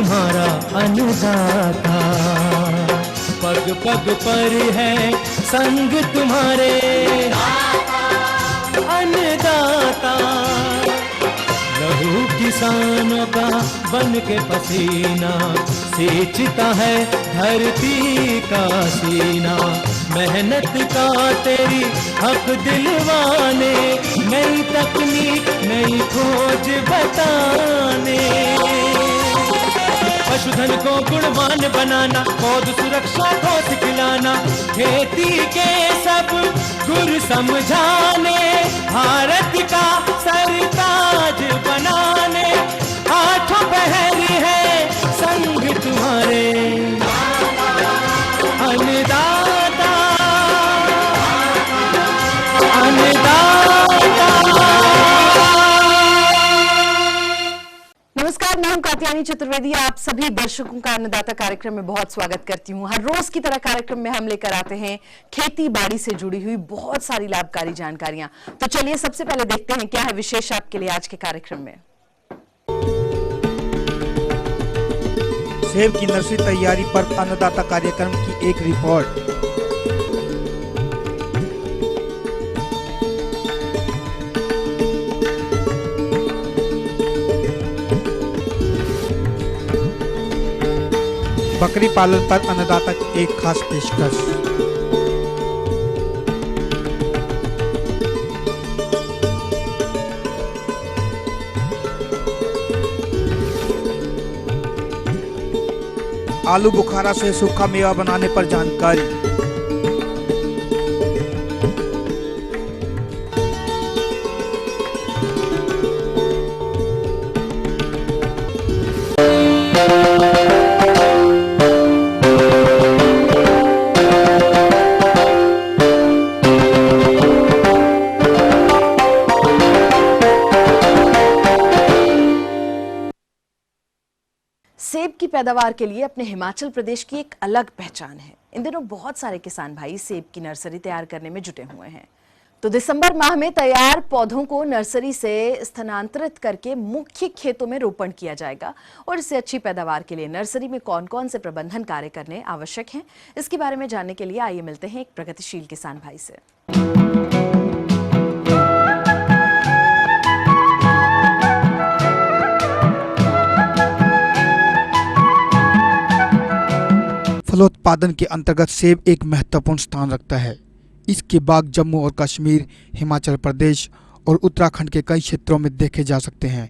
तुम्हारा अन्नदाता, पग पग पर है संग तुम्हारे अन्नदाता। लहू किसानों का बन के पसीना सींचता है धरती का सीना। मेहनत का तेरी हक दिलवाने, नई तकनीक नई खोज बताने। पशुधन को गुणवान बनाना, पौध सुरक्षा को सिखलाना, खेती के सब गुर समझाने, भारत का सरताज बनाने। आठों पहर है संग तुम्हारे अन्नदाता, अन्नदाता। नमस्कार, मैं हूं कात्यायनी चतुर्वेदी। आप सभी दर्शकों का अन्नदाता कार्यक्रम में बहुत स्वागत करती हूं। हर रोज की तरह कार्यक्रम में हम लेकर आते हैं खेती बाड़ी से जुड़ी हुई बहुत सारी लाभकारी जानकारियां। तो चलिए सबसे पहले देखते हैं क्या है विशेष आपके लिए आज के कार्यक्रम में। सेब की नर्सरी तैयारी पर अन्नदाता कार्यक्रम की एक रिपोर्ट। बकरी पालन पर अन्नदाता की एक खास पेशकश। आलू बुखारा से सूखा मेवा बनाने पर जानकारी। सेब की पैदावार के लिए अपने हिमाचल प्रदेश की एक अलग पहचान है। इन दिनों बहुत सारे किसान भाई सेब की नर्सरी तैयार करने में जुटे हुए हैं। तो दिसंबर माह में तैयार पौधों को नर्सरी से स्थानांतरित करके मुख्य खेतों में रोपण किया जाएगा। और इससे अच्छी पैदावार के लिए नर्सरी में कौन कौन से प्रबंधन कार्य करने आवश्यक हैं, इसके बारे में जानने के लिए आइए मिलते हैं एक प्रगतिशील किसान भाई से। फलोत्पादन के अंतर्गत सेब एक महत्वपूर्ण स्थान रखता है। इसके बाग जम्मू और कश्मीर, हिमाचल प्रदेश और उत्तराखंड के कई क्षेत्रों में देखे जा सकते हैं।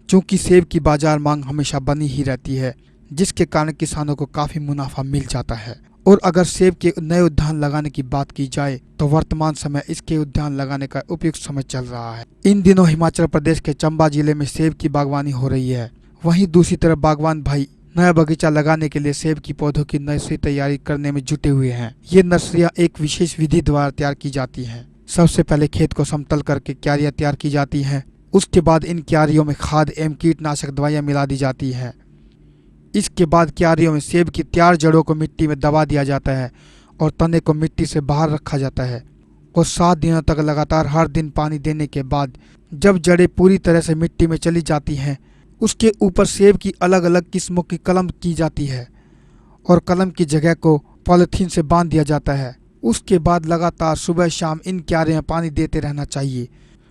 चूँकि सेब की बाजार मांग हमेशा बनी ही रहती है, जिसके कारण किसानों को काफ़ी मुनाफा मिल जाता है। और अगर सेब के नए उद्यान लगाने की बात की जाए तो वर्तमान समय इसके उद्यान लगाने का उपयुक्त समय चल रहा है। इन दिनों हिमाचल प्रदेश के चंबा जिले में सेब की बागवानी हो रही है। वहीं दूसरी तरफ बागवान भाई नया बगीचा लगाने के लिए सेब की पौधों की नर्सरी तैयारी करने में जुटे हुए हैं। ये नर्सरियां एक विशेष विधि द्वारा तैयार की जाती हैं। सबसे पहले खेत को समतल करके क्यारियां तैयार की जाती हैं। उसके बाद इन क्यारियों में खाद एवं कीटनाशक दवाइयां मिला दी जाती हैं। इसके बाद क्यारियों में सेब की तैयार जड़ों को मिट्टी में दबा दिया जाता है और तने को मिट्टी से बाहर रखा जाता है। और 7 दिनों तक लगातार हर दिन पानी देने के बाद जब जड़ें पूरी तरह से मिट्टी में चली जाती हैं, उसके ऊपर सेब की अलग अलग किस्मों की कलम की जाती है और कलम की जगह को पॉलीथीन से बांध दिया जाता है। उसके बाद लगातार सुबह शाम इन क्यारियों में पानी देते रहना चाहिए।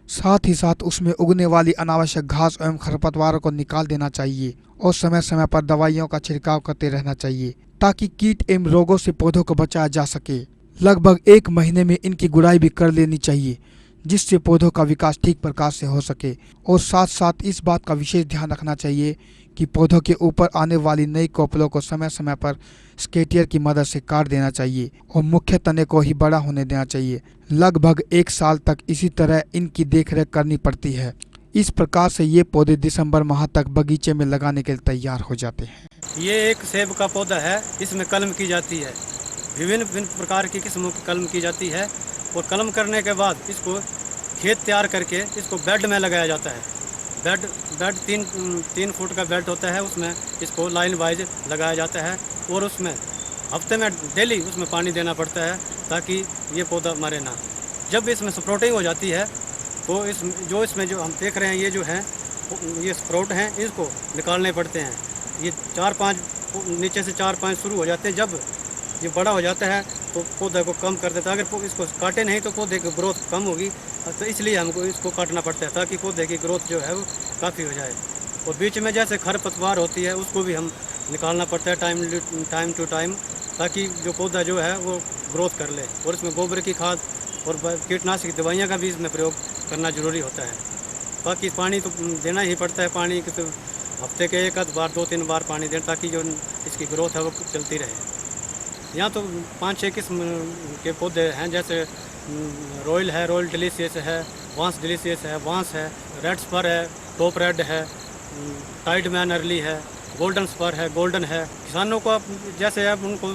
साथ ही साथ उसमें उगने वाली अनावश्यक घास एवं खरपतवारों को निकाल देना चाहिए और समय समय पर दवाइयों का छिड़काव करते रहना चाहिए ताकि कीट एवं रोगों से पौधों को बचाया जा सके। लगभग 1 महीने में इनकी गुड़ाई भी कर लेनी चाहिए, जिससे पौधों का विकास ठीक प्रकार से हो सके। और साथ साथ इस बात का विशेष ध्यान रखना चाहिए कि पौधों के ऊपर आने वाली नई कोपलों को समय समय पर स्केटियर की मदद से काट देना चाहिए और मुख्य तने को ही बड़ा होने देना चाहिए। लगभग 1 साल तक इसी तरह इनकी देखरेख करनी पड़ती है। इस प्रकार से ये पौधे दिसंबर माह तक बगीचे में लगाने के लिए तैयार हो जाते हैं। ये एक सेब का पौधा है, इसमें कलम की जाती है। विभिन्न विभिन्न प्रकार की किस्मों की कलम की जाती है और कलम करने के बाद इसको खेत तैयार करके इसको बेड में लगाया जाता है। बेड 3 फुट का बेड होता है, उसमें इसको लाइन वाइज लगाया जाता है और उसमें हफ्ते में डेली उसमें पानी देना पड़ता है ताकि ये पौधा मरे ना। जब इसमें स्प्राउटिंग हो जाती है तो इसमें जो हम देख रहे हैं ये जो है ये स्प्राउट हैं, इसको निकालने पड़ते हैं। ये 4-5 नीचे से 4-5 शुरू हो जाते हैं। जब ये बड़ा हो जाता है तो पौधे को कम कर देता है। अगर इसको काटे नहीं तो पौधे की ग्रोथ कम होगी, तो इसलिए हमको इसको काटना पड़ता है ताकि पौधे की ग्रोथ जो है वो काफ़ी हो जाए। और बीच में जैसे खरपतवार होती है उसको भी हम निकालना पड़ता है टाइम टू टाइम, ताकि जो पौधा जो है वो ग्रोथ कर ले। और इसमें गोबर की खाद और कीटनाशक दवाइयाँ का भी इसमें प्रयोग करना ज़रूरी होता है। बाकी पानी तो देना ही पड़ता है। पानी तो हफ्ते के 1 बार 2-3 बार पानी दें ताकि जो इसकी ग्रोथ है वो चलती रहे। यहाँ तो 5-6 किस्म के पौधे हैं, जैसे रॉयल है, रॉयल डिलीशियस है, वांस डिलीशियस है, वांस है, रेड स्पर है, टॉप रेड है, टाइड मैन अर्ली है, गोल्डन स्पर है, गोल्डन है। किसानों को जैसे अब उनको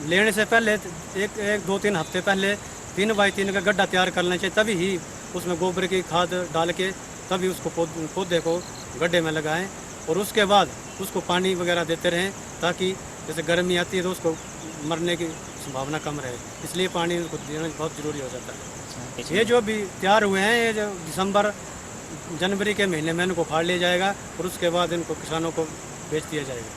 लेने से पहले 1-2-3 हफ्ते पहले 3x3 का गड्ढा तैयार कर लेना चाहिए, तभी ही उसमें गोबर की खाद डाल के तभी उसको पौधे को गड्ढे में लगाएं। और उसके बाद उसको पानी वगैरह देते रहें ताकि जैसे गर्मी आती है तो उसको मरने की संभावना कम रहे, इसलिए पानी उसको देना बहुत ज़रूरी हो जाता है। ये जो भी तैयार हुए हैं ये जो दिसंबर जनवरी के महीने में इनको फाड़ लिया जाएगा और उसके बाद इनको किसानों को बेच दिया जाएगा।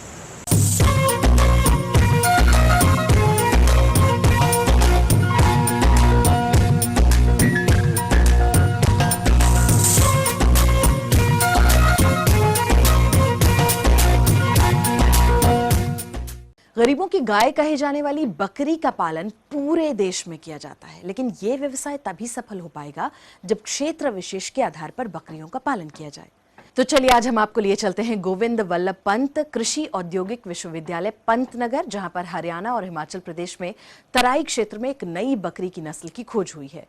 गरीबों की गाय कहे जाने वाली बकरी का पालन पूरे देश में किया जाता है, लेकिन ये व्यवसाय तभी सफल हो पाएगा जब क्षेत्र विशेष के आधार पर बकरियों का पालन किया जाए। तो चलिए आज हम आपको लिए चलते हैं गोविंद वल्लभ पंत कृषि औद्योगिक विश्वविद्यालय पंतनगर, जहां पर हरियाणा और हिमाचल प्रदेश में तराई क्षेत्र में एक नई बकरी की नस्ल की खोज हुई है,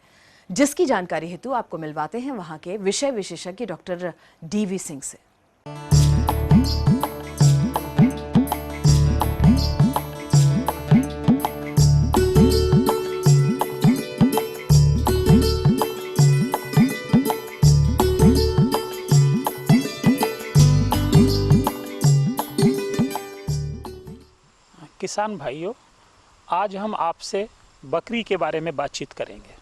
जिसकी जानकारी हेतु आपको मिलवाते हैं वहां के विषय विशेषज्ञ डॉक्टर DV सिंह से। किसान भाइयों, आज हम आपसे बकरी के बारे में बातचीत करेंगे।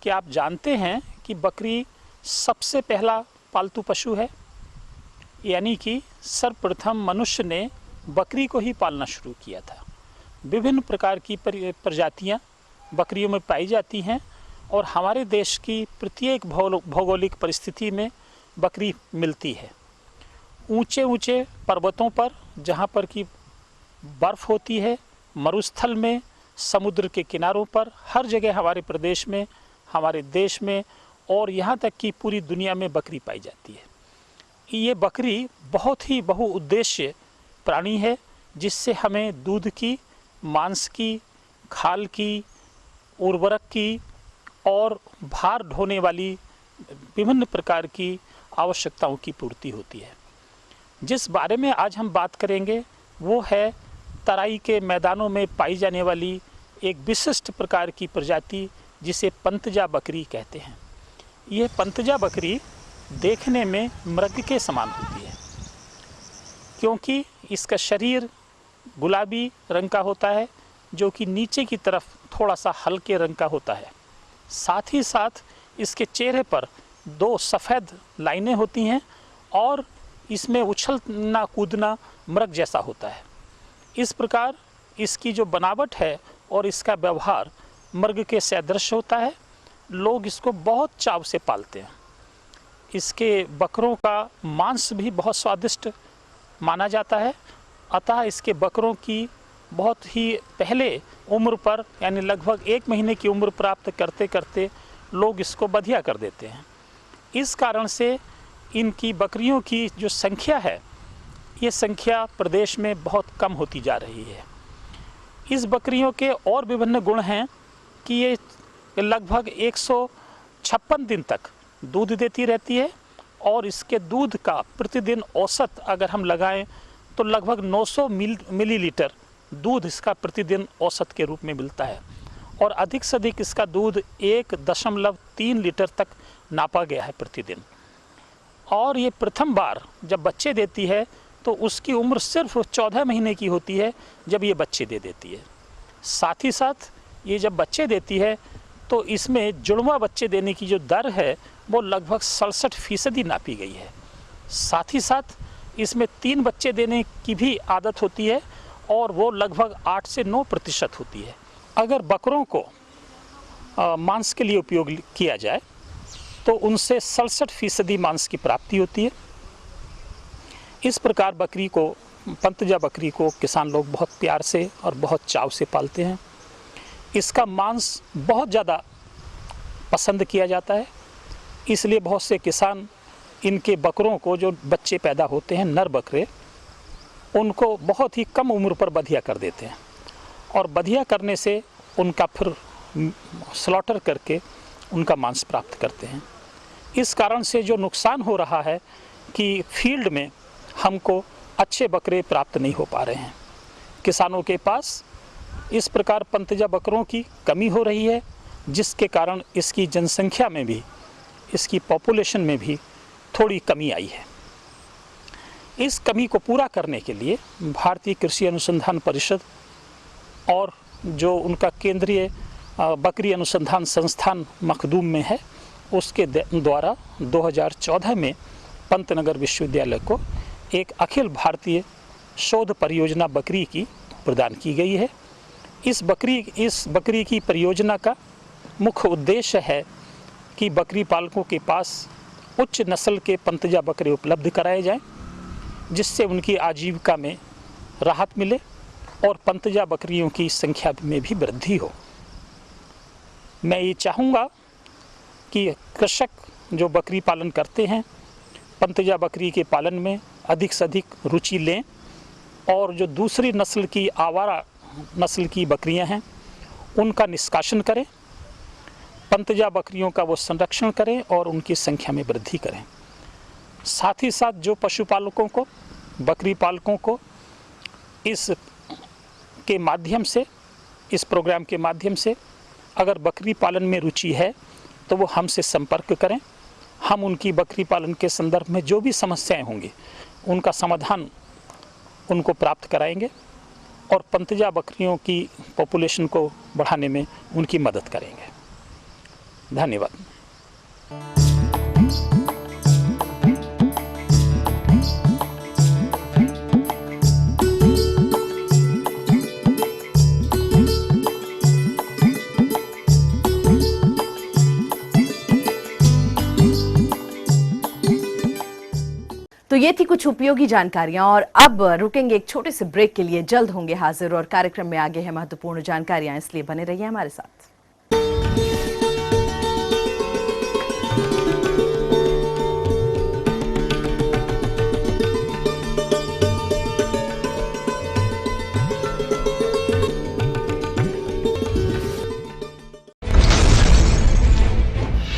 क्या आप जानते हैं कि बकरी सबसे पहला पालतू पशु है, यानी कि सर्वप्रथम मनुष्य ने बकरी को ही पालना शुरू किया था। विभिन्न प्रकार की प्रजातियां बकरियों में पाई जाती हैं और हमारे देश की प्रत्येक भौगोलिक परिस्थिति में बकरी मिलती है। ऊंचे ऊंचे पर्वतों पर जहां पर कि बर्फ़ होती है, मरुस्थल में, समुद्र के किनारों पर, हर जगह हमारे प्रदेश में, हमारे देश में और यहाँ तक कि पूरी दुनिया में बकरी पाई जाती है। ये बकरी बहुत ही बहुउद्देश्य प्राणी है, जिससे हमें दूध की, मांस की, खाल की, उर्वरक की और भार ढोने वाली विभिन्न प्रकार की आवश्यकताओं की पूर्ति होती है। जिस बारे में आज हम बात करेंगे वो है तराई के मैदानों में पाई जाने वाली एक विशिष्ट प्रकार की प्रजाति, जिसे पंतजा बकरी कहते हैं। ये पंतजा बकरी देखने में मृग के समान होती है, क्योंकि इसका शरीर गुलाबी रंग का होता है, जो कि नीचे की तरफ थोड़ा सा हल्के रंग का होता है। साथ ही साथ इसके चेहरे पर 2 सफ़ेद लाइनें होती हैं और इसमें उछलना कूदना मृग जैसा होता है। इस प्रकार इसकी जो बनावट है और इसका व्यवहार मृग के सदृश होता है। लोग इसको बहुत चाव से पालते हैं। इसके बकरों का मांस भी बहुत स्वादिष्ट माना जाता है। अतः इसके बकरों की बहुत ही पहले उम्र पर, यानी लगभग 1 महीने की उम्र प्राप्त करते करते लोग इसको बधिया कर देते हैं। इस कारण से इनकी बकरियों की जो संख्या है, ये संख्या प्रदेश में बहुत कम होती जा रही है। इस बकरियों के और विभिन्न गुण हैं कि ये लगभग 156 दिन तक दूध देती रहती है और इसके दूध का प्रतिदिन औसत अगर हम लगाएं तो लगभग 900 मिलीलीटर दूध इसका प्रतिदिन औसत के रूप में मिलता है और अधिक से अधिक इसका दूध 1.3 लीटर तक नापा गया है प्रतिदिन। और ये प्रथम बार जब बच्चे देती है तो उसकी उम्र सिर्फ 14 महीने की होती है जब ये बच्चे दे देती है। साथ ही साथ ये जब बच्चे देती है तो इसमें जुड़वा बच्चे देने की जो दर है वो लगभग 67% नापी गई है। साथ ही साथ इसमें 3 बच्चे देने की भी आदत होती है और वो लगभग 8 से 9% होती है। अगर बकरों को मांस के लिए उपयोग किया जाए तो उनसे 67% मांस की प्राप्ति होती है। इस प्रकार बकरी को, पंतजा बकरी को किसान लोग बहुत प्यार से और बहुत चाव से पालते हैं। इसका मांस बहुत ज़्यादा पसंद किया जाता है, इसलिए बहुत से किसान इनके बकरों को, जो बच्चे पैदा होते हैं नर बकरे, उनको बहुत ही कम उम्र पर बधिया कर देते हैं और बधिया करने से उनका फिर स्लॉटर करके उनका मांस प्राप्त करते हैं। इस कारण से जो नुकसान हो रहा है कि फील्ड में हमको अच्छे बकरे प्राप्त नहीं हो पा रहे हैं। किसानों के पास इस प्रकार पंतजा बकरों की कमी हो रही है, जिसके कारण इसकी जनसंख्या में भी, इसकी पॉपुलेशन में भी थोड़ी कमी आई है। इस कमी को पूरा करने के लिए भारतीय कृषि अनुसंधान परिषद और जो उनका केंद्रीय बकरी अनुसंधान संस्थान मखदूम में है, उसके द्वारा 2014 में पंतनगर विश्वविद्यालय को एक अखिल भारतीय शोध परियोजना बकरी की प्रदान की गई है। इस बकरी की परियोजना का मुख्य उद्देश्य है कि बकरी पालकों के पास उच्च नस्ल के पंतजा बकरे उपलब्ध कराए जाएं, जिससे उनकी आजीविका में राहत मिले और पंतजा बकरियों की संख्या में भी वृद्धि हो। मैं ये चाहूँगा कि कृषक जो बकरी पालन करते हैं, पंतजा बकरी के पालन में अधिक से अधिक रुचि लें और जो दूसरी नस्ल की आवारा नस्ल की बकरियां हैं उनका निष्कासन करें, पंतजा बकरियों का वो संरक्षण करें और उनकी संख्या में वृद्धि करें। साथ ही साथ जो पशुपालकों को, बकरी पालकों को इस प्रोग्राम के माध्यम से अगर बकरी पालन में रुचि है तो वो हमसे संपर्क करें। हम उनकी बकरी पालन के संदर्भ में जो भी समस्याएं होंगी उनका समाधान उनको प्राप्त कराएंगे और पंतजा बकरियों की पॉपुलेशन को बढ़ाने में उनकी मदद करेंगे। धन्यवाद। तो ये थी कुछ उपयोगी जानकारियां और अब रुकेंगे एक छोटे से ब्रेक के लिए। जल्द होंगे हाजिर और कार्यक्रम में आगे है महत्वपूर्ण जानकारियां, इसलिए बने रहिए हमारे साथ।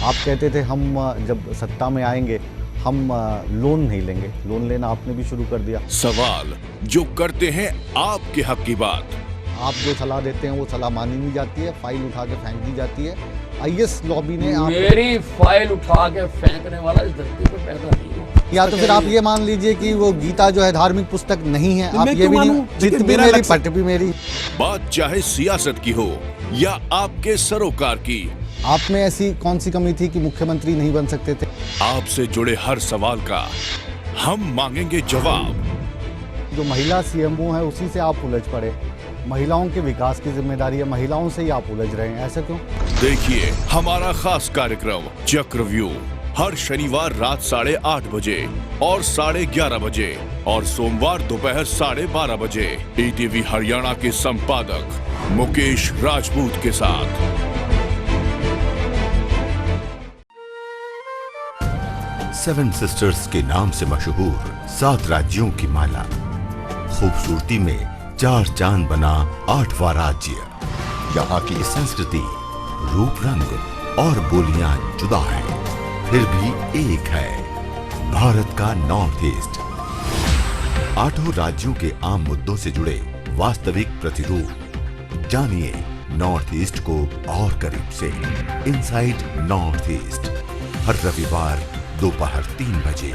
आप कहते थे हम जब सत्ता में आएंगे हम लोन नहीं लेंगे, लोन लेना आपने भी शुरू कर दिया। सवाल जो करते हैं आपके हक की बात, आप जो सलाह देते हैं वो सलाह मानी नहीं जाती है, फाइल उठा के फेंक दी जाती है। आईएएस लॉबी ने मेरी फाइल उठा के फेंकने वाला इस धरती पर पैदा नहीं हुआ। या तो फिर आप ये मान लीजिए कि वो गीता जो है धार्मिक पुस्तक नहीं है, आप ये भी नहीं, जित भी मेरी पट भी मेरी। बात चाहे सियासत की हो या आपके सरोकार की, आप में ऐसी कौन सी कमी थी कि मुख्यमंत्री नहीं बन सकते थे? आपसे जुड़े हर सवाल का हम मांगेंगे जवाब। जो महिला सीएमओ है उसी से आप उलझ पड़े, महिलाओं के विकास की जिम्मेदारी है, महिलाओं से ही आप उलझ रहे हैं, ऐसा क्यों? देखिए हमारा खास कार्यक्रम चक्रव्यूह हर शनिवार रात 8:30 बजे और 11:30 बजे और सोमवार दोपहर 12:30 बजे ईटीवी हरियाणा के संपादक मुकेश राजपूत के साथ। 7 सिस्टर्स के नाम से मशहूर 7 राज्यों की माला, खूबसूरती में 4 चांद बना 8वां राज्य। यहाँ की संस्कृति, रूप रंग और बोलियां जुदा हैं, फिर भी एक है, भारत का नॉर्थ ईस्ट। 8 राज्यों के आम मुद्दों से जुड़े वास्तविक प्रतिरूप जानिए नॉर्थ ईस्ट को और करीब से। इनसाइड नॉर्थ ईस्ट हर रविवार दोपहर 3 बजे।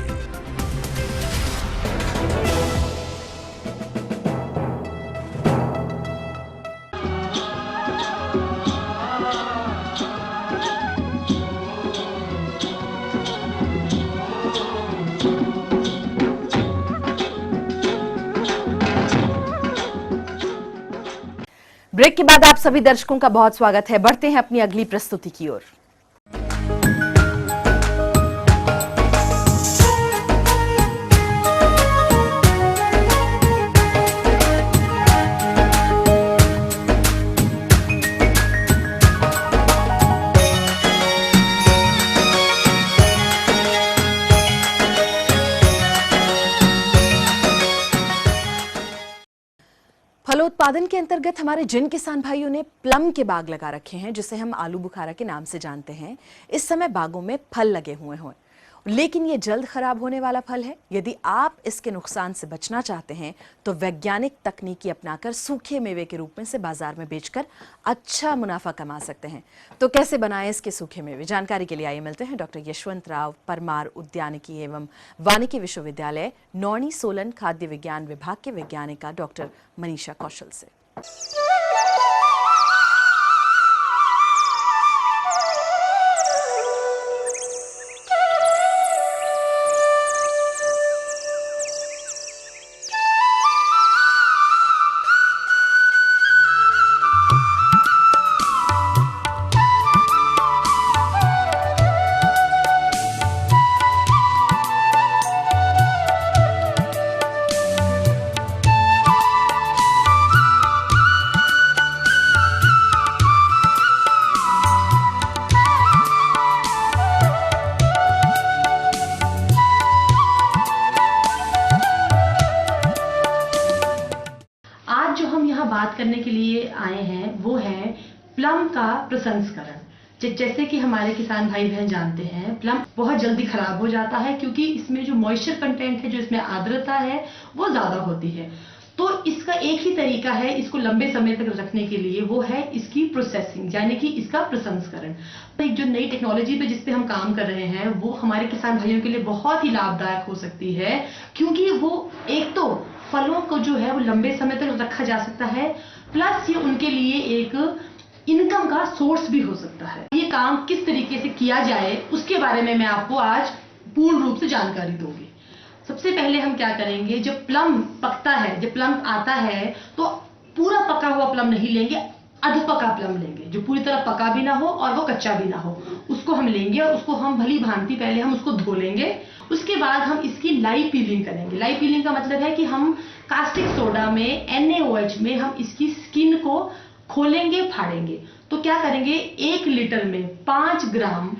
ब्रेक के बाद आप सभी दर्शकों का बहुत स्वागत है। बढ़ते हैं अपनी अगली प्रस्तुति की ओर। फलोत्पादन के अंतर्गत हमारे जिन किसान भाइयों ने प्लम के बाग लगा रखे हैं, जिसे हम आलू बुखारा के नाम से जानते हैं, इस समय बागों में फल लगे हुए हैं, लेकिन ये जल्द खराब होने वाला फल है। यदि आप इसके नुकसान से बचना चाहते हैं तो वैज्ञानिक तकनीकी अपनाकर सूखे मेवे के रूप में से बाजार में बेचकर अच्छा मुनाफा कमा सकते हैं। तो कैसे बनाएं इसके सूखे मेवे? जानकारी के लिए आइए मिलते हैं डॉक्टर यशवंतराव परमार, उद्यानिकी एवं वानिकी विश्वविद्यालय नौणी सोलन खाद्य विज्ञान विभाग के वैज्ञानिका डॉक्टर मनीषा कौशल से। बात करने के लिए आए हैं वो है प्लम का प्रसंस्करण। जैसे कि हमारे किसान भाई बहन जानते हैं, प्लम बहुत जल्दी खराब हो जाता है क्योंकि इसमें जो मॉइस्चर कंटेंट है, जो इसमें आर्द्रता है, वो ज्यादा होती है। तो इसका एक ही तरीका है इसको लंबे समय तक रखने के लिए, वो है इसकी प्रोसेसिंग, यानी कि इसका प्रसंस्करण। एक जो नई टेक्नोलॉजी पे जिस पे हम काम कर रहे हैं वो हमारे किसान भाइयों के लिए बहुत ही लाभदायक हो सकती है, क्योंकि वो एक तो फलों को जो है वो लंबे समय तक रखा जा सकता है, प्लस ये उनके लिए एक इनकम का सोर्स भी हो सकता है। ये काम किस तरीके से किया जाए उसके बारे में मैं आपको आज पूर्ण रूप से जानकारी दूंगी। सबसे पहले हम क्या करेंगे, जब प्लम पकता है, जब प्लम आता है तो पूरा पका हुआ प्लम नहीं लेंगे, अधपका प्लम लेंगे, जो पूरी तरह पका भी ना हो और वो कच्चा भी ना हो, उसको हम लेंगे और उसको हम भली भांति पहले हम उसको धो लेंगे। उसके बाद हम इसकी लाइव पीलिंग करेंगे। लाइव पीलिंग का मतलब है कि हम कास्टिक सोडा में NaOH में हम इसकी स्किन को खोलेंगे, फाड़ेंगे। तो क्या करेंगे, 1 लीटर में 5 ग्राम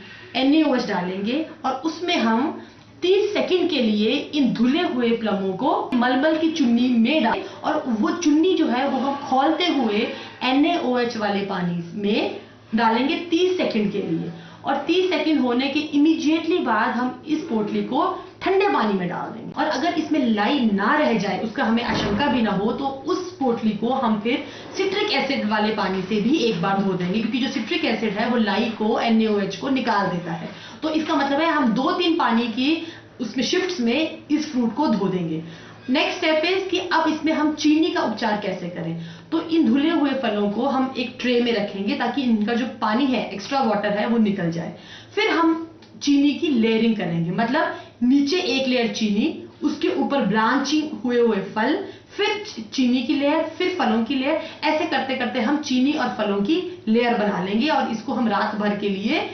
NaOH डालेंगे और उसमें हम 30 सेकंड के लिए इन धुले हुए प्लमों को मलमल की चुन्नी में डालें और वो चुन्नी जो है वो हम खौलते हुए NaOH वाले पानी में डालेंगे 30 सेकंड के लिए। और 30 सेकंड होने के इमीडिएटली बाद हम इस पोटली को ठंडे पानी में डाल देंगे। और अगर इसमें लाई ना रह जाए, उसका हमें आशंका भी ना हो, तो उस पोटली को हम फिर सिट्रिक एसिड वाले पानी से भी एक बार धो देंगे, क्योंकि जो सिट्रिक एसिड है वो लाई को, NaOH को निकाल देता है। तो इसका मतलब है हम 2-3 पानी की उसमें शिफ्ट्स में इस फ्रूट को धो देंगे। नेक्स्ट स्टेप है कि अब इसमें हम चीनी का उपचार कैसे करें। तो इन धुले हुए फलों को हम एक ट्रे में रखेंगे ताकि इनका जो पानी है, एक्स्ट्रा वाटर है, वो निकल जाए। फिर हम चीनी की लेयरिंग करेंगे, मतलब नीचे एक लेयर चीनी, उसके ऊपर ब्रांचिंग हुए फल, फिर चीनी की लेयर, फिर फलों की लेयर। ऐसे करते करते हम चीनी और फलों की लेयर बना लेंगे और इसको हम रात भर के लिए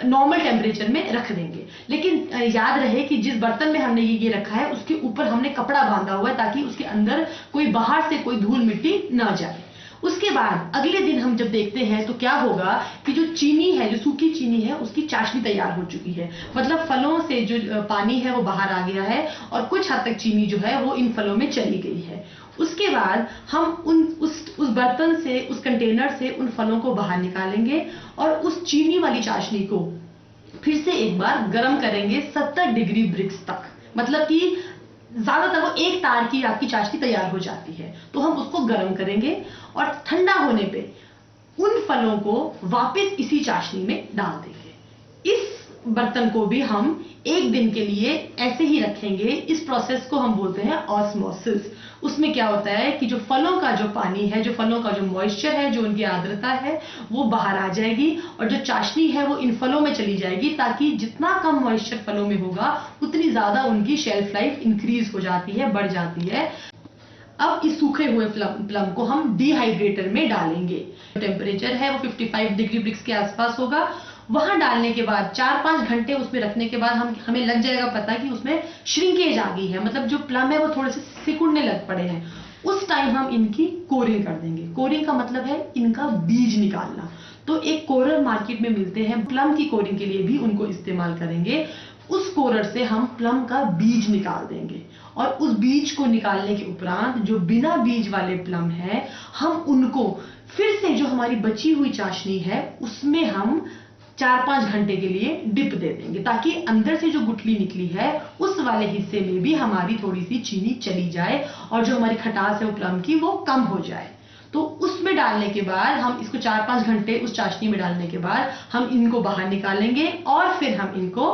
नॉर्मल टेम्परेचर में रख देंगे। लेकिन याद रहे कि जिस बर्तन में हमने ये रखा है उसके ऊपर हमने कपड़ा बांधा हुआ है ताकि उसके अंदर कोई बाहर से कोई धूल मिट्टी ना जाए। उसके बाद अगले दिन हम जब देखते हैं तो क्या होगा कि जो चीनी है, जो सूखी चीनी है, उसकी चाशनी तैयार हो चुकी है। मतलब फलों से जो पानी है वो बाहर आ गया है और कुछ हद तक चीनी जो है वो इन फलों में चली गई है। उसके बाद हम उस बर्तन से, उस कंटेनर से उन फलों को बाहर निकालेंगे और उस चीनी वाली चाशनी को फिर से एक बार गर्म करेंगे 70 डिग्री ब्रिक्स तक। मतलब कि ज्यादातर वो एक तार की आपकी चाशनी तैयार हो जाती है। तो हम उसको गर्म करेंगे और ठंडा होने पे उन फलों को वापस इसी चाशनी में डाल देंगे। इस बर्तन को भी हम 1 दिन के लिए ऐसे ही रखेंगे। इस प्रोसेस को हम बोलते हैं ऑस्मोसिस। उसमें क्या होता है कि जो फलों का जो पानी है, जो फलों का जो मॉइस्चर है, जो उनकी आर्द्रता है, वो बाहर आ जाएगी और जो चाशनी है वो इन फलों में चली जाएगी, ताकि जितना कम मॉइस्चर फलों में होगा उतनी ज्यादा उनकी शेल्फ लाइफ इंक्रीज हो जाती है, बढ़ जाती है। अब इस सूखे हुए प्लम को हम डिहाइड्रेटर में डालेंगे। टेम्परेचर है वो 55 डिग्री ब्रिक्स के आसपास होगा। वहां डालने के बाद 4-5 घंटे उसमें रखने के बाद हमें लग जाएगा पता कि उसमें श्रिंकेज आ गई है, मतलब जो प्लम है वो थोड़े से सिकुड़ने लग पड़े हैं। उस टाइम हम इनकी कोरिंग कर देंगे। कोरिंग का मतलब है इनका बीज निकालना। तो एक कोरर मार्केट में मिलते हैं, प्लम की कोरिंग के लिए भी उनको इस्तेमाल करेंगे। उस कोरर से हम प्लम का बीज निकाल देंगे और उस बीज को निकालने के उपरांत जो बिना बीज वाले प्लम है हम उनको फिर से जो हमारी बची हुई चाशनी है उसमें हम 4-5 घंटे के लिए डिप दे देंगे, ताकि अंदर से जो गुठली निकली है उस वाले हिस्से में भी हमारी थोड़ी सी चीनी चली जाए और जो हमारी खटास है वो प्लम की वो कम हो जाए। तो उसमें डालने के बाद हम इसको 4-5 घंटे उस चाशनी में डालने के बाद हम इनको बाहर निकालेंगे और फिर हम इनको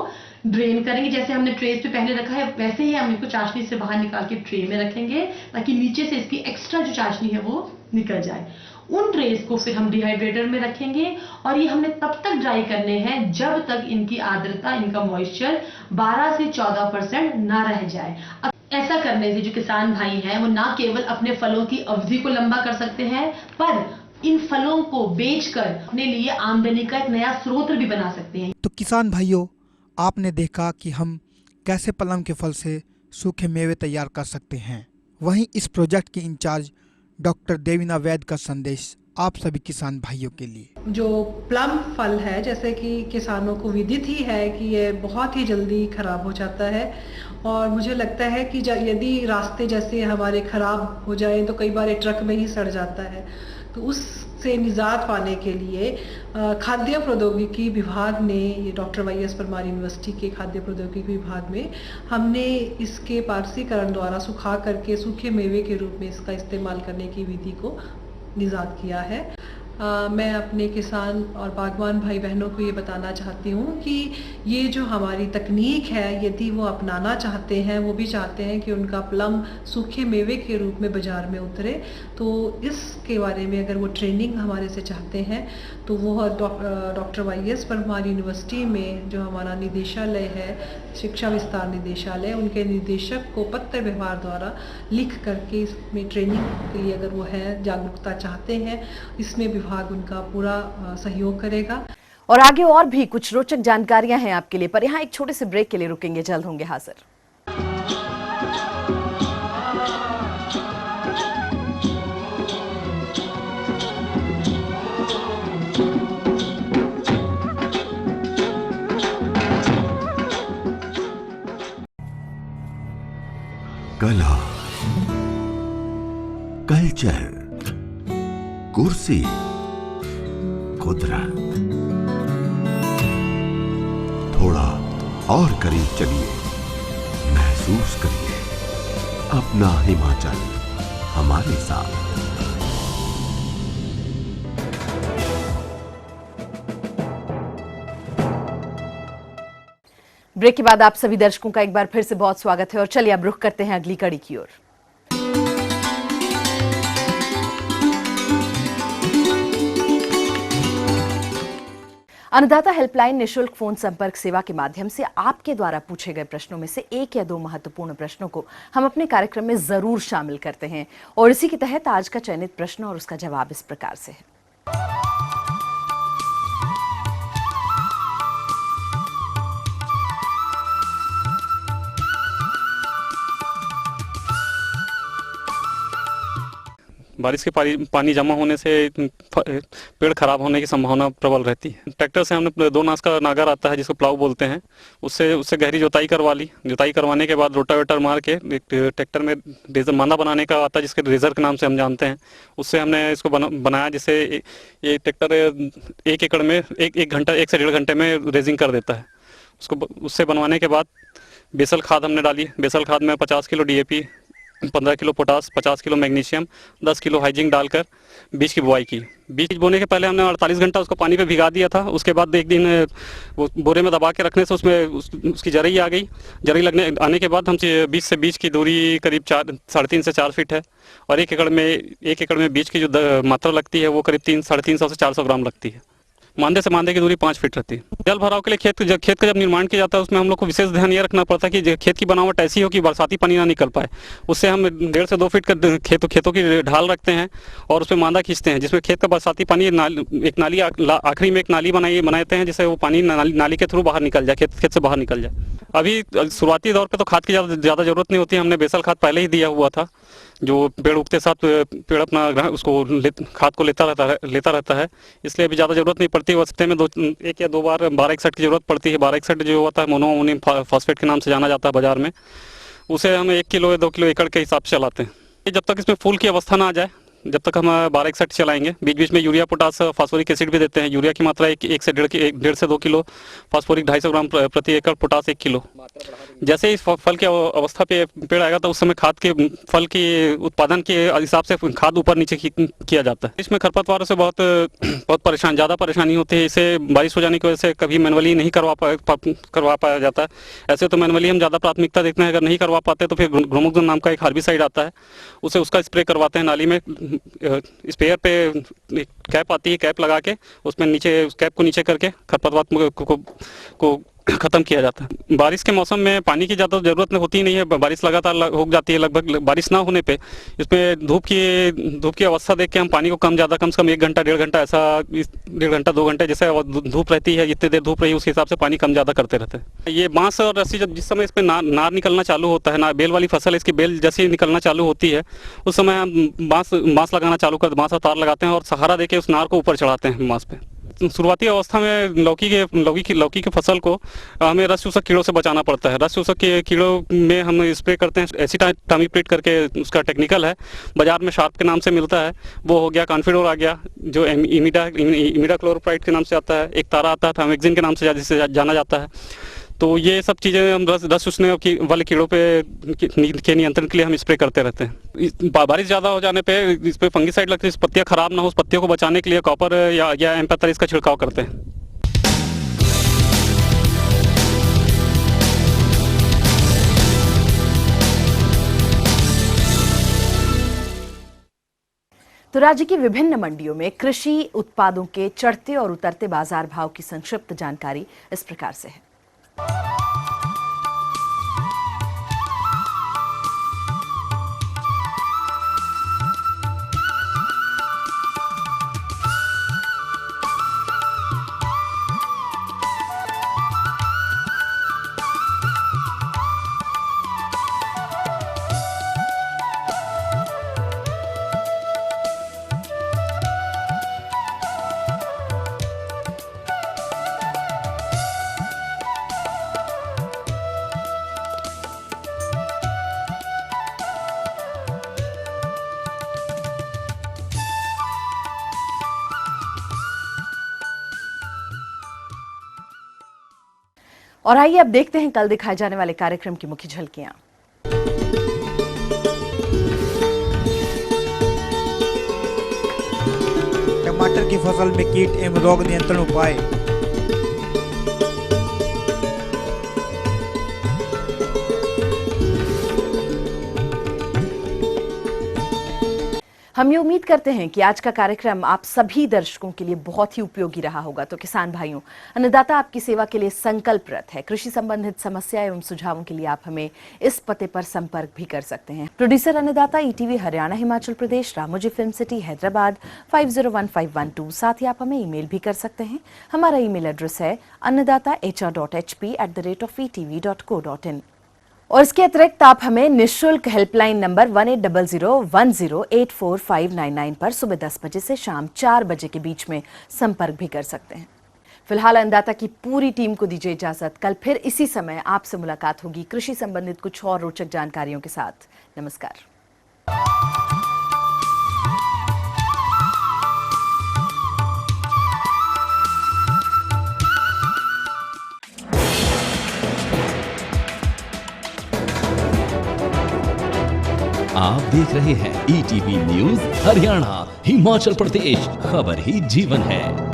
ड्रेन करेंगे। जैसे हमने ट्रेस पे पहले रखा है वैसे ही हम इनको चाशनी से बाहर निकाल के ट्रे में रखेंगे, ताकि नीचे से इसकी एक्स्ट्रा जो चाशनी है वो निकल जाए। उन ट्रेस को फिर हम डिहाइड्रेटर में रखेंगे और ये हमने तब तक ड्राई करने हैं जब तक इनकी आर्द्रता, इनका मॉइस्चर 12 से 14% ना रह जाए। अब ऐसा करने से जो किसान भाई हैं वो ना केवल अपने फलों की अवधि को लंबा कर सकते हैं, पर इन फलों को बेचकर अपने लिए आमदनी का एक नया स्रोत भी बना सकते हैं। तो किसान भाइयों, आपने देखा कि हम कैसे प्लम के फल से सूखे मेवे तैयार कर सकते हैं। वहीं इस प्रोजेक्ट के इंचार्ज डॉक्टर देवीना वैद का संदेश आप सभी किसान भाइयों के लिए। जो प्लम फल है, जैसे कि किसानों को विदित ही है कि ये बहुत ही जल्दी खराब हो जाता है और मुझे लगता है कि यदि रास्ते जैसे हमारे खराब हो जाएं तो कई बार ये ट्रक में ही सड़ जाता है। तो उससे निजात पाने के लिए खाद्य प्रौद्योगिकी विभाग ने, ये डॉक्टर YS परमार यूनिवर्सिटी के खाद्य प्रौद्योगिकी विभाग में हमने इसके पारसीकरण द्वारा सुखा करके सूखे मेवे के रूप में इसका इस्तेमाल करने की विधि को निजात किया है। मैं अपने किसान और बागवान भाई बहनों को ये बताना चाहती हूँ कि ये जो हमारी तकनीक है, यदि वो अपनाना चाहते हैं, वो भी चाहते हैं कि उनका प्लम सूखे मेवे के रूप में बाज़ार में उतरे, तो इसके बारे में अगर वो ट्रेनिंग हमारे से चाहते हैं तो वो डॉक्टर YS परमार यूनिवर्सिटी में जो हमारा निदेशालय है, शिक्षा विस्तार निदेशालय, उनके निदेशक को पत्र व्यवहार द्वारा लिख करके इसमें ट्रेनिंग के लिए अगर वो है जागरूकता चाहते हैं, इसमें विभाग उनका पूरा सहयोग करेगा। और आगे और भी कुछ रोचक जानकारियां हैं आपके लिए, पर यहाँ एक छोटे से ब्रेक के लिए रुकेंगे, जल्द होंगे हाजिर। कला, कल्चर, कुर्सी, कुदरत, थोड़ा और करीब चलिए, महसूस करिए अपना हिमाचल हमारे साथ। ब्रेक के बाद आप सभी दर्शकों का एक बार फिर से बहुत स्वागत है और चलिए अब रुख करते हैं अगली कड़ी की ओर। अन्नदाता हेल्पलाइन निशुल्क फोन संपर्क सेवा के माध्यम से आपके द्वारा पूछे गए प्रश्नों में से 1 या 2 महत्वपूर्ण प्रश्नों को हम अपने कार्यक्रम में जरूर शामिल करते हैं और इसी के तहत आज का चयनित प्रश्न और उसका जवाब इस प्रकार से है। बारिश के पानी जमा होने से पेड़ खराब होने की संभावना प्रबल रहती है। ट्रैक्टर से हमने 2 नास का नागर आता है जिसको प्लाव बोलते हैं, उससे गहरी जुताई करवा ली। जुताई करवाने के बाद रोटावेटर मार के ट्रैक्टर में रेजर मांदा बनाने का आता है जिसके रेजर के नाम से हम जानते हैं, उससे हमने इसको बनाया जिससे ये ट्रैक्टर 1 एकड़ में 1 घंटा 1 से 1.5 घंटे में रेजिंग कर देता है। उससे बनवाने के बाद बेसल खाद हमने डाली। बेसल खाद में 50 kilo DAP, 15 kilo potash, 50 kilo magnesium, 10 kilo hygiene डालकर बीज की बुआई की। बीज बोने के पहले हमने 48 घंटा उसको पानी पे भिगा दिया था। उसके बाद एक दिन वो बोरे में दबा के रखने से उसमें उसकी जरई आ गई। जरई आने के बाद हम बीज से बीज की दूरी करीब 3.5 से 4 फीट है और 1 एकड़ में बीज की जो मात्रा लगती है वो करीब 300-350 से 400 ग्राम लगती है। मांदे से मांदे की दूरी 5 फीट रहती है। जल भराव के लिए खेत का जब निर्माण किया जाता है उसमें हम लोग को विशेष ध्यान ये रखना पड़ता है कि खेत की बनावट ऐसी हो कि बरसाती पानी ना निकल पाए। उससे हम 1.5 से 2 फीट का खेतों की ढाल रखते हैं और उसमें मांदा खींचते हैं, जिसमें खेत का बरसाती पानी एक नाली आखिरी में एक नाली बनाते हैं, जिससे वो पानी नाली के थ्रू बाहर निकल जाए, खेत से बाहर निकल जाए। अभी शुरुआती दौर पे तो खाद की ज़्यादा जरूरत नहीं होती, हमने बेसल खाद पहले ही दिया हुआ था, जो पेड़ उगते साथ पेड़ अपना उसको खाद को लेता रहता है, इसलिए अभी ज़्यादा जरूरत नहीं पड़ती। हफ्ते में 1 या 2 बार 1261 की जरूरत पड़ती है। 1261 जो होता है मोनो अमोनियम फॉस्फेट के नाम से जाना जाता है बाजार में, उसे हम 1 किलो या 2 किलो एकड़ के हिसाब से चलाते हैं। जब तक इसमें फूल की अवस्था ना आ जाए, जब तक हम 1261 चलाएंगे। बीच बीच में यूरिया, पोटास, फास्फोरिक एसिड भी देते हैं। यूरिया की मात्रा 1 से 1.5 से 2 किलो, फास्फोरिक 250 ग्राम प्रति एकड़, पोटास 1 किलो। जैसे ही फल की अवस्था पे पेड़ आएगा तो उस समय खाद के फल के उत्पादन के हिसाब से खाद ऊपर नीचे किया जाता है। इसमें खरपतवारों से बहुत ज़्यादा परेशानी होती है। इसे बारिश हो जाने की वजह से कभी मैनुअली नहीं करवा पाया जाता है। ऐसे तो मैनुअली हम ज़्यादा प्राथमिकता देते हैं, अगर नहीं करवा पाते तो फिर ग्रोमोक्सोन नाम का एक हार्बिसाइड आता है, उसका स्प्रे करवाते हैं नाली में। स्प्रेयर पे कैप आती है, कैप लगा के उसमें नीचे उस कैप को नीचे करके खरपतवार को खत्म किया जाता है। बारिश के मौसम में पानी की ज़्यादा जरूरत होती नहीं है, बारिश लगातार हो जाती है। लगभग बारिश ना होने पे इसमें धूप की अवस्था देख के हम पानी को कम से कम 1 घंटा 1.5 घंटा, ऐसा 1.5 घंटा 2 घंटे जैसे धूप रहती है, जितनी देर धूप रही उस हिसाब से पानी कम ज़्यादा करते रहते हैं। ये बांस और रस्सी जिस समय इस पर नार निकलना चालू होता है, बेल वाली फसल इसकी बेल जैसे निकलना चालू होती है, उस समय हम बांस लगाना चालू करते, बांस और तार लगाते हैं और सहारा देके उस नार को ऊपर चढ़ाते हैं बांस पे। शुरुआती अवस्था में लौकी के फसल को हमें रस चूसक कीड़ों से बचाना पड़ता है। रस चूसक के कीड़ों में हम स्प्रे करते हैं एसिटामिप्रिड करके, उसका टेक्निकल है, बाजार में शार्प के नाम से मिलता है। वो हो गया, कॉन्फिडोर आ गया जो इमिडा क्लोरोप्राइड के नाम से आता है, एक तारा आता है थामेक्सिन के नाम से जिसे जाना जाता है। तो ये सब चीज़ें हम रस चूसने वाले कीड़ों के नियंत्रण के लिए हम स्प्रे करते रहते हैं। बारिश ज़्यादा हो जाने पे इस पर फंगीसाइड लगती है, पत्तियाँ खराब ना हो, उस पत्तियों को बचाने के लिए कॉपर या एम45 का छिड़काव करते हैं। तो राज्य की विभिन्न मंडियों में कृषि उत्पादों के चढ़ते और उतरते बाजार भाव की संक्षिप्त जानकारी इस प्रकार से है। और आइए अब देखते हैं कल दिखाए जाने वाले कार्यक्रम की मुख्य झलकियां। टमाटर की फसल में कीट एवं रोग नियंत्रण उपाय। हम ये उम्मीद करते हैं कि आज का कार्यक्रम आप सभी दर्शकों के लिए बहुत ही उपयोगी रहा होगा। तो किसान भाइयों, अन्नदाता आपकी सेवा के लिए संकल्परत है। कृषि संबंधित समस्या एवं सुझावों के लिए आप हमें इस पते पर संपर्क भी कर सकते हैं। प्रोड्यूसर अन्नदाता, ETV Haryana Himachal Pradesh, Ramoji film city Hyderabad 501512। साथ ही आप हमें ईमेल भी कर सकते हैं। हमारा ईमेल एड्रेस है annadaata.hp@etv.co.in। और इसके अतिरिक्त आप हमें निःशुल्क हेल्पलाइन नंबर 180010845999 पर सुबह 10 बजे से शाम 4 बजे के बीच में संपर्क भी कर सकते हैं। फिलहाल अन्नदाता की पूरी टीम को दीजिए इजाजत। कल फिर इसी समय आपसे मुलाकात होगी कृषि संबंधित कुछ और रोचक जानकारियों के साथ। नमस्कार। आप देख रहे हैं ईटीवी न्यूज़ हरियाणा हिमाचल प्रदेश, खबर ही जीवन है।